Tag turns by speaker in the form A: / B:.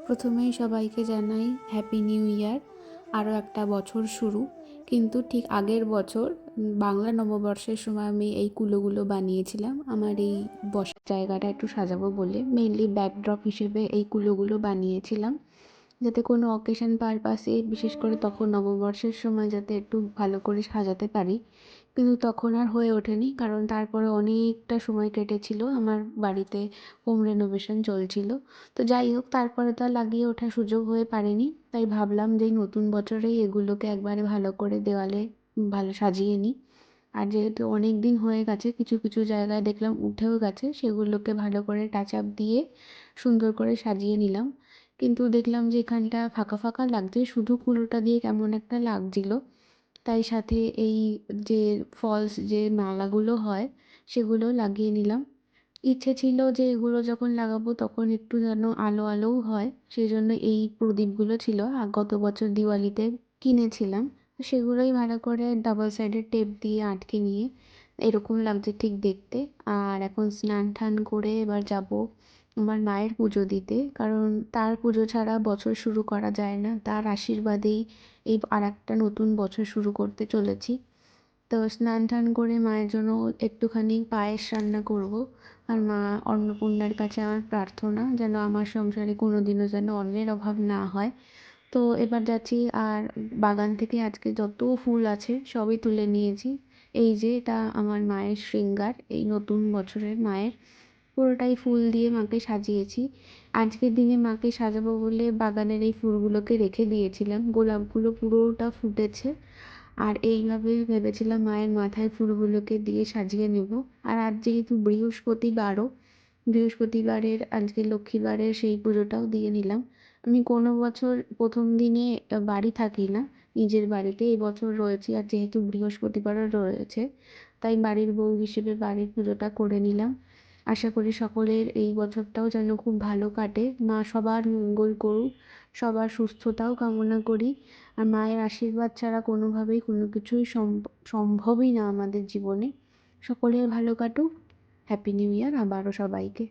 A: প্রথমেই সবাইকে জানাই হ্যাপি নিউ ইয়ার। আরও একটা বছর শুরু। কিন্তু ঠিক আগের বছর বাংলা নববর্ষের সময় আমি এই কুলোগুলো বানিয়েছিলাম আমার এই বসার জায়গাটা একটু সাজাবো বলে। মেইনলি ব্যাকড্রপ হিসেবে এই কুলোগুলো বানিয়েছিলাম, যাতে কোনো অকেশন পারপাসে, বিশেষ করে তখন নববর্ষের সময় যাতে একটু ভালো করে সাজাতে পারি। কিন্তু তখন আর হয়ে ওঠেনি, কারণ তারপরে অনেকটা সময় কেটেছিল, আমার বাড়িতে হোম রেনোভেশন চলছিল। তো যাই হোক, তারপরে তো আর লাগিয়ে ওঠার সুযোগ হয়ে পারেনি। তাই ভাবলাম যে এই নতুন বছরেই এগুলোকে একবারে ভালো করে দেওয়ালে ভালো সাজিয়ে নিই। আর যেহেতু অনেক দিন হয়ে গেছে, কিছু কিছু জায়গায় দেখলাম উঠেও গেছে, সেগুলোকে ভালো করে টাচ আপ দিয়ে সুন্দর করে সাজিয়ে নিলাম। কিন্তু দেখলাম যে এখানটা ফাঁকা ফাঁকা লাগছে, শুধু কুলোটা দিয়ে কেমন একটা লাগছিল। তাই সাথে এই যে ফলস যে মালাগুলো হয় সেগুলো লাগিয়ে নিলাম। ইচ্ছে ছিল যে এগুলো যখন লাগাবো তখন একটু যেন আলো আলোও হয়, সেই জন্য এই প্রদীপগুলো ছিল গত বছর দিওয়ালিতে কিনেছিলাম। তো সেগুলোই ভালো করে ডাবল সাইডের টেপ দিয়ে আটকে নিয়ে এরকম লাগছে ঠিক দেখতে। আর এখন স্নান টান করে এবার যাব আমার মায়ের পুজো দিতে, কারণ তার পুজো ছাড়া বছর শুরু করা যায় না। তার আশীর্বাদেই এই আর একটা নতুন বছর শুরু করতে চলেছি। তো স্নান টান করে মায়ের জন্য একটুখানি পায়েস রান্না করব। আর মা অন্নপূর্ণার কাছে আমার প্রার্থনা যেন আমার সংসারে কোনো দিনও যেন অন্নের অভাব না হয়। তো এবার যাচ্ছি। আর বাগান থেকে আজকে যত ফুল আছে সবই তুলে নিয়েছি। এই যে এটা আমার মায়ের শৃঙ্গার, এই নতুন বছরের মায়ের পুরোটাই ফুল দিয়ে মাকে সাজিয়েছি। আজকের দিনে মাকে সাজাবো বলে বাগানের এই ফুলগুলোকে রেখে দিয়েছিলাম, গোলাপগুলো পুরোটা ফুটেছে। আর এইভাবে ভেবেছিলাম মায়ের মাথায় ফুলগুলোকে দিয়ে সাজিয়ে নেব। আর আজ যেহেতু বৃহস্পতিবারও, বৃহস্পতিবারের আজকে লক্ষ্মীবারের সেই পুজোটাও দিয়ে নিলাম। আমি কোনো বছর প্রথম দিনে বাড়ি থাকি না, নিজের বাড়িতে। এই বছর রয়েছি, আর যেহেতু বৃহস্পতিবারও রয়েছে তাই বাড়ির বউ হিসেবে বাড়ির পুজোটা করে নিলাম। আশা করি সকলের এই বছরটাও যেন খুব ভালো কাটে, মা সবার মঙ্গল করুক, সবার সুস্থতাও কামনা করি। আর মায়ের আশীর্বাদ ছাড়া কোনোভাবেই কোনো কিছুই সম্ভবই না আমাদের জীবনে। সকলের ভালো কাটুক। হ্যাপি নিউ ইয়ার আবারও সবাইকে।